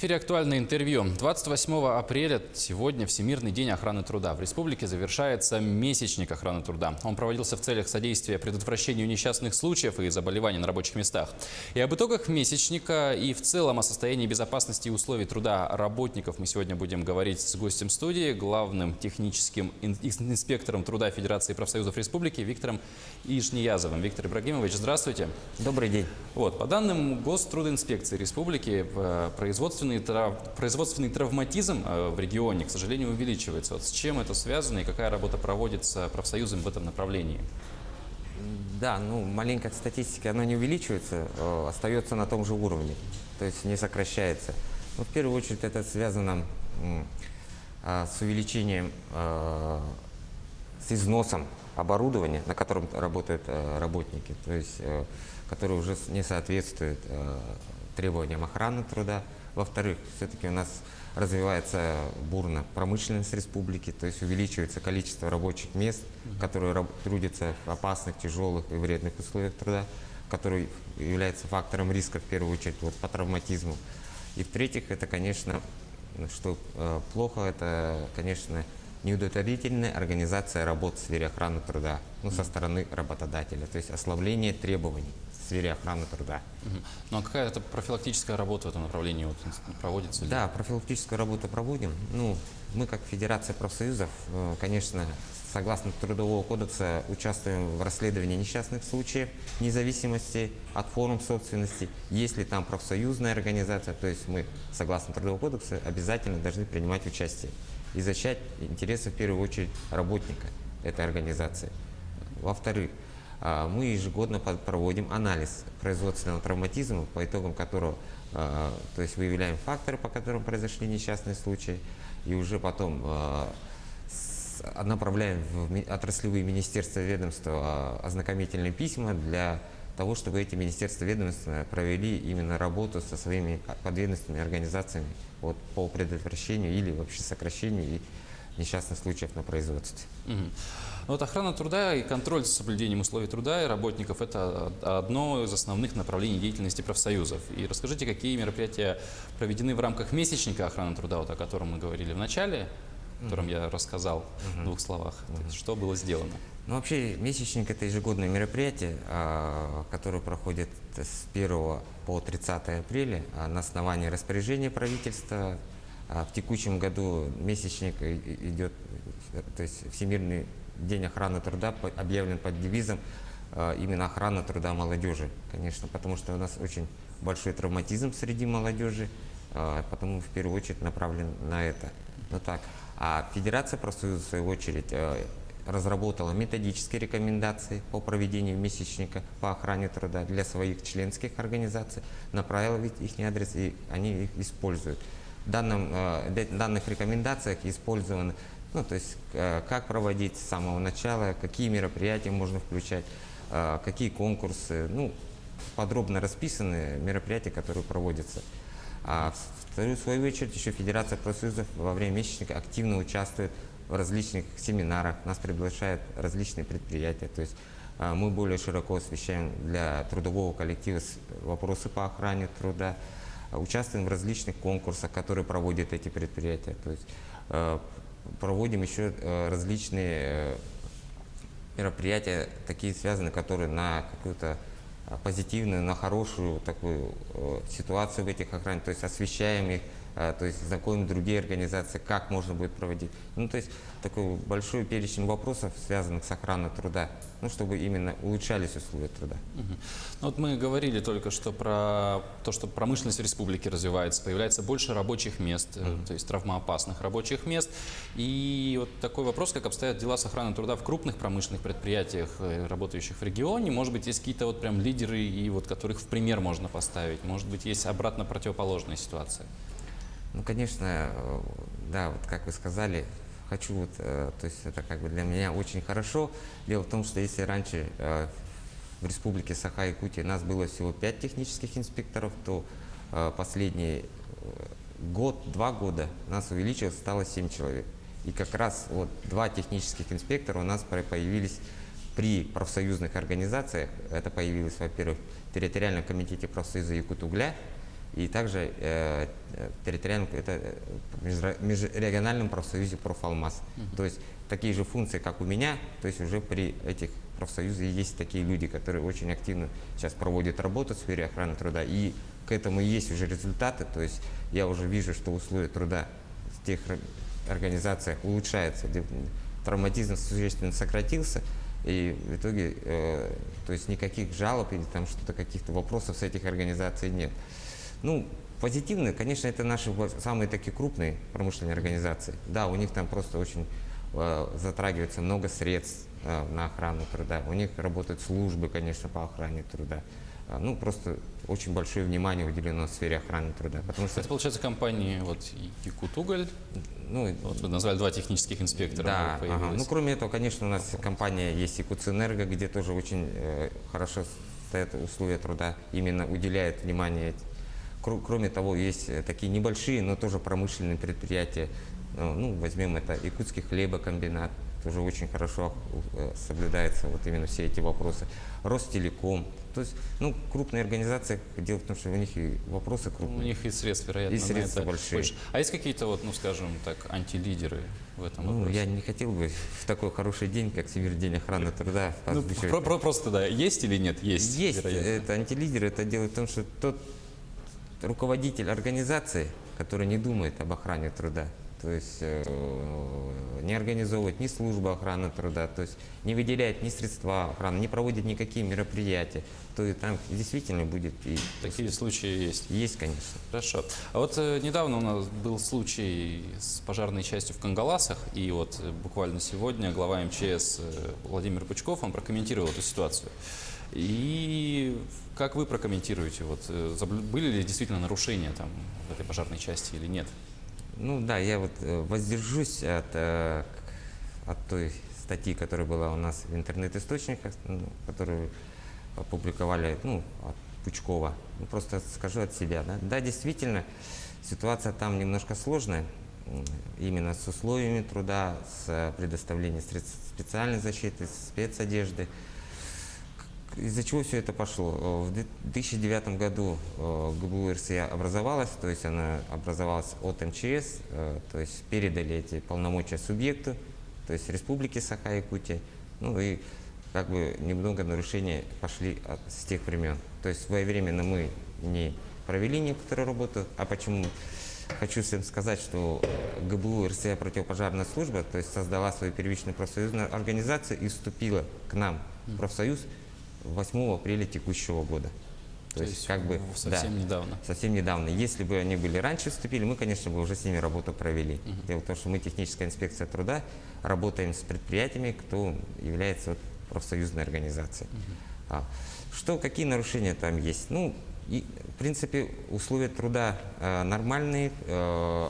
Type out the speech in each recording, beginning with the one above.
эфире «Актуальное интервью». 28 апреля сегодня Всемирный день охраны труда. В республике завершается месячник охраны труда. Он проводился в целях содействия предотвращению несчастных случаев и заболеваний на рабочих местах. И об итогах месячника, и в целом о состоянии безопасности и условий труда работников мы сегодня будем говорить с гостем студии, главным техническим инспектором труда Федерации профсоюзов республики Виктором Ишниязовым. Виктор Ибрагимович, здравствуйте. Добрый день. По данным Гострудинспекции республики, производственный травматизм в регионе, к сожалению, увеличивается. С чем это связано и какая работа проводится профсоюзом в этом направлении? Да, маленькая статистика, она не увеличивается, остается на том же уровне, то есть не сокращается. Но в первую очередь это связано с увеличением, с износом оборудования, на котором работают работники, то есть которые уже не соответствуют требованиям охраны труда. Во-вторых, все-таки у нас развивается бурно промышленность республики, то есть увеличивается количество рабочих мест, которые трудятся в опасных, тяжелых и вредных условиях труда, который является фактором риска в первую очередь по травматизму. И в-третьих, это, конечно, что плохо, это, конечно, неудовлетворительная организация работ в сфере охраны труда, со стороны работодателя, то есть ослабление требований в сфере охраны труда. Ну а какая-то профилактическая работа в этом направлении проводится? Да, профилактическую работу проводим. Мы как Федерация профсоюзов, конечно, согласно Трудового кодекса участвуем в расследовании несчастных случаев, вне зависимости от форм собственности. Если там профсоюзная организация, то есть мы, согласно Трудового кодекса, обязательно должны принимать участие и защищать интересы в первую очередь работника этой организации. Во-вторых, мы ежегодно проводим анализ производственного травматизма, по итогам которого то есть выявляем факторы, по которым произошли несчастные случаи, и уже потом направляем в отраслевые министерства и ведомства ознакомительные письма для того, чтобы эти министерства и ведомства провели именно работу со своими подведомственными организациями по предотвращению или вообще сокращению несчастных случаев на производстве. Охрана труда и контроль за соблюдением условий труда и работников – это одно из основных направлений деятельности профсоюзов. И расскажите, какие мероприятия проведены в рамках месячника охраны труда, о котором мы говорили в начале, о котором я рассказал в двух словах. Что было сделано? Вообще, месячник – это ежегодное мероприятие, которое проходит с 1 по 30 апреля на основании распоряжения правительства. В текущем году месячник идет, то есть Всемирный день охраны труда объявлен под девизом именно охрана труда молодежи, конечно, потому что у нас очень большой травматизм среди молодежи, потому в первую очередь направлен на это. А Федерация профсоюзов, в свою очередь, разработала методические рекомендации по проведению месячника по охране труда для своих членских организаций, направила их адрес, и они их используют. В данных рекомендациях использованы, то есть как проводить с самого начала, какие мероприятия можно включать, какие конкурсы, подробно расписаны мероприятия, которые проводятся. А в свою очередь еще Федерация профсоюзов во время месячника активно участвует в различных семинарах, нас приглашают различные предприятия, то есть мы более широко освещаем для трудового коллектива вопросы по охране труда, участвуем в различных конкурсах, которые проводят эти предприятия, то есть проводим еще различные мероприятия, такие связанные, которые на какую-то позитивную, на хорошую такую ситуацию в этих охранах, то есть освещаем их, то есть знакомим другие организации, как можно будет проводить. То есть такой большой перечень вопросов, связанных с охраной труда, чтобы именно улучшались условия труда. Мы говорили только что про то, что промышленность в республике развивается, появляется больше рабочих мест, то есть травмоопасных рабочих мест. И такой вопрос, как обстоят дела с охраной труда в крупных промышленных предприятиях, работающих в регионе. Может быть, есть какие-то прям лидеры, и которых в пример можно поставить? Может быть, есть обратно противоположная ситуация? Конечно, да, как вы сказали, хочу, то есть это для меня очень хорошо. Дело в том, что если раньше в республике Саха-Якутия нас было всего 5 технических инспекторов, то последний год-два года нас увеличилось, стало 7 человек. И как раз 2 технических инспектора у нас появились при профсоюзных организациях. Это появилось, во-первых, в территориальном комитете профсоюза Якутугля, и также территориальном, межрегиональном профсоюзе «Профалмаз». То есть такие же функции, как у меня, то есть уже при этих профсоюзах есть такие люди, которые очень активно сейчас проводят работу в сфере охраны труда, и к этому есть уже результаты, то есть я уже вижу, что условия труда в тех организациях улучшаются, где травматизм существенно сократился, и в итоге то есть никаких жалоб или там что-то, каких-то вопросов с этих организаций нет. Ну, позитивные, конечно, это наши самые такие крупные промышленные организации. Да, у них там просто очень затрагивается много средств на охрану труда. У них работают службы, конечно, по охране труда. Ну, просто очень большое внимание уделено сфере охраны труда. Потому что, Это, получается, компании вот Якутуголь, ну, вот вы назвали 2 технических инспектора. да, появилось. ну, кроме этого, конечно, у нас компания есть Якутэнерго, где тоже очень хорошо стоят условия труда, именно уделяет внимание. Кроме того, есть такие небольшие, но тоже промышленные предприятия. Ну, возьмем это Якутский хлебокомбинат, тоже очень хорошо соблюдается вот именно все эти вопросы. Ростелеком. То есть, ну, крупные организации, дело в том, что у них и вопросы У крупные. них и средств, вероятно, И на средства это большие. больше. А есть какие-то, вот, ну, скажем так, антилидеры в этом Ну, вопросе? я не хотел бы в такой хороший день, как Всемирный день охраны труда, Ну, озвучивать. просто, да, есть или нет? Есть, Есть, вероятно. это антилидер, это дело в том, что тот руководитель организации, который не думает об охране труда, то есть не организовывает ни службу охраны труда, то есть не выделяет ни средства охраны, не проводит никакие мероприятия, то и там действительно будет и Такие случаи есть. есть, конечно. Хорошо. А вот недавно у нас был случай с пожарной частью в Кангаласах, и вот буквально сегодня глава МЧС Владимир Пучков, он прокомментировал эту ситуацию. И как вы прокомментируете, вот, были ли действительно нарушения там в этой пожарной части или нет? Ну да, я вот воздержусь от той статьи, которая была у нас в интернет-источниках, ну, которую опубликовали, ну, от Пучкова. Ну, просто скажу от себя, да. Да, действительно, ситуация там немножко сложная, именно с условиями труда, с предоставлением средств специальной защиты, спецодежды. Из-за чего все это пошло? В 2009 году ГБУ РСЯ образовалась, то есть она образовалась от МЧС, то есть передали эти полномочия субъекту, то есть Республике Саха-Якутия. Ну и как бы немного нарушений пошли с тех времен. То есть своевременно мы не провели некоторую работу. А почему? Хочу всем сказать, что ГБУ РСЯ противопожарная служба, то есть создала свою первичную профсоюзную организацию и вступила к нам в профсоюз 8 апреля текущего года. То есть как бы совсем да, недавно. Совсем недавно. Если бы они были раньше вступили, мы, конечно, бы уже с ними работу провели. Дело в том, что мы, техническая инспекция труда, работаем с предприятиями, кто является профсоюзной организацией. Какие нарушения там есть? Ну, и, в принципе, условия труда нормальные,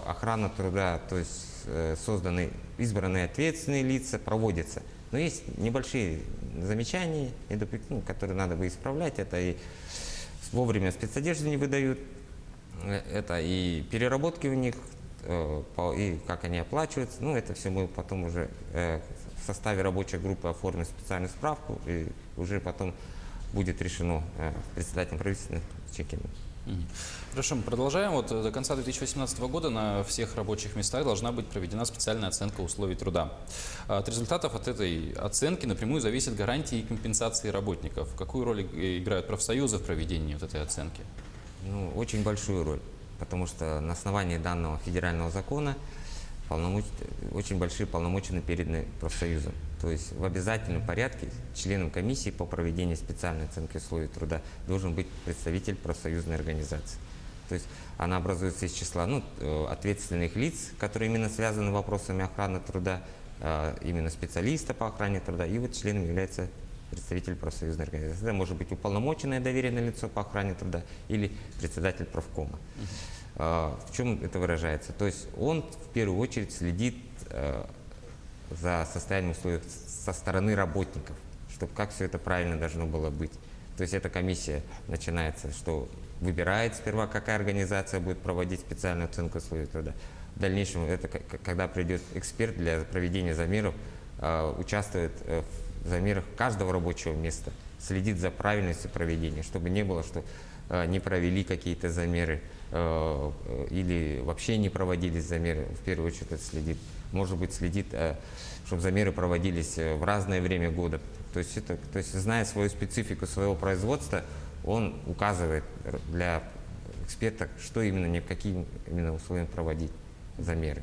охрана труда, то есть созданы, избранные ответственные лица, проводятся. Но есть небольшие замечания, которые надо бы исправлять. Это и вовремя спецодежду не выдают, это и переработки у них, и как они оплачиваются. Ну, это все мы потом уже в составе рабочей группы оформим специальную справку, и уже потом будет решено председателем правительства Чекиным. Хорошо, мы продолжаем. Вот до конца 2018 года на всех рабочих местах должна быть проведена специальная оценка условий труда. От результатов от этой оценки напрямую зависят гарантии и компенсации работников. Какую роль играют профсоюзы в проведении вот этой оценки? Ну, очень большую роль, потому что на основании данного федерального закона очень большие полномочия переданы профсоюзам. То есть в обязательном порядке членом комиссии по проведению специальной оценки условий труда должен быть представитель профсоюзной организации. То есть она образуется из числа ответственных лиц, которые именно связаны с вопросами охраны труда, именно специалиста по охране труда, и вот членом является представитель профсоюзной организации. Это может быть уполномоченное доверенное лицо по охране труда или председатель профкома. В чем это выражается? То есть он в первую очередь следит за состоянием условий со стороны работников, чтобы как все это правильно должно было быть. То есть эта комиссия начинается, что выбирает сперва, какая организация будет проводить специальную оценку условий труда. В дальнейшем, это когда придет эксперт для проведения замеров, участвует в замерах каждого рабочего места, следит за правильностью проведения, чтобы не было, что не провели какие-то замеры или вообще не проводились замеры, в первую очередь это следит. Может быть, следит, чтобы замеры проводились в разное время года. То есть, зная свою специфику своего производства, он указывает для эксперта, что именно, какие именно условия проводить замеры.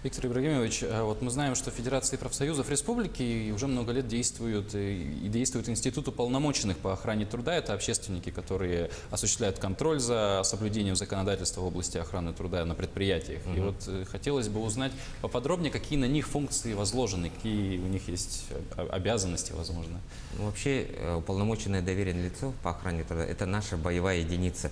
Виктор Ибрагимович, вот мы знаем, что в Федерации профсоюзов республики уже много лет действует институт уполномоченных по охране труда. Это общественники, которые осуществляют контроль за соблюдением законодательства в области охраны труда на предприятиях. И вот хотелось бы узнать поподробнее, какие на них функции возложены, какие у них есть обязанности, возможно. Ну, вообще, уполномоченное доверенное лицо по охране труда – это наша боевая единица.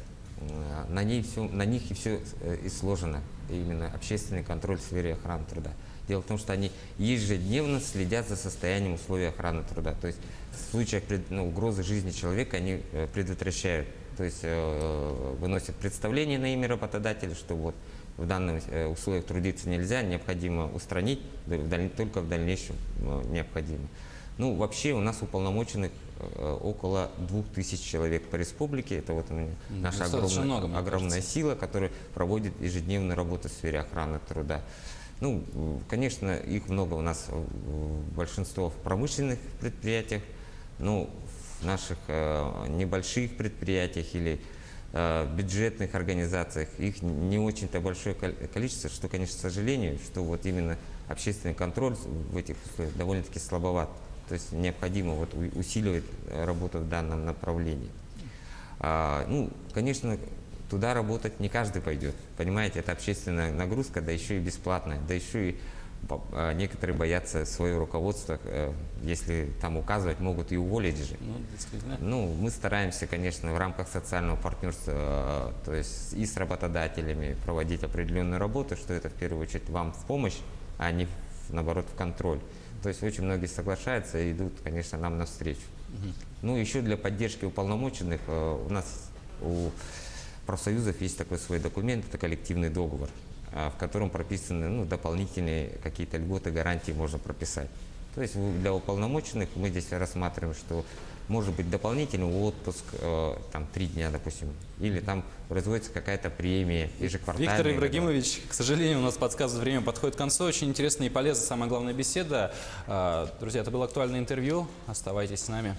На них и все и сложено, именно общественный контроль в сфере охраны труда. Дело в том, что они ежедневно следят за состоянием условий охраны труда. То есть в случаях угрозы жизни человека они предотвращают. То есть выносят представление на имя работодателя, что вот в данных условиях трудиться нельзя, необходимо устранить, только в дальнейшем необходимо. Ну, вообще у нас уполномоченных около 2000 человек по республике. Это вот наша огромная сила, которая проводит ежедневную работу в сфере охраны труда. Ну, конечно, их много у нас, большинство в промышленных предприятиях, но в наших небольших предприятиях или бюджетных организациях их не очень-то большое количество, что, конечно, к сожалению, что вот именно общественный контроль в этих условиях довольно-таки слабоват. То есть необходимо вот усиливать работу в данном направлении. Ну, конечно, туда работать не каждый пойдет. Понимаете, это общественная нагрузка, да еще и бесплатная, да еще и некоторые боятся свое руководство, если там указывать, могут и уволить же. Ну, действительно. Ну, мы стараемся, конечно, в рамках социального партнерства, то есть и с работодателями проводить определенную работу, что это в первую очередь вам в помощь, а не наоборот в контроль. То есть очень многие соглашаются и идут, конечно, нам навстречу. Ну, еще для поддержки уполномоченных у нас у профсоюзов есть такой свой документ, это коллективный договор, в котором прописаны дополнительные какие-то льготы, гарантии можно прописать. То есть для уполномоченных мы здесь рассматриваем, что может быть дополнительный отпуск, там 3 дня, допустим, или там производится какая-то премия ежеквартальная. Виктор Ибрагимович, к сожалению, у нас подсказывает, время подходит к концу. Очень интересная и полезная, самая главная беседа. Друзья, это было актуальное интервью. Оставайтесь с нами.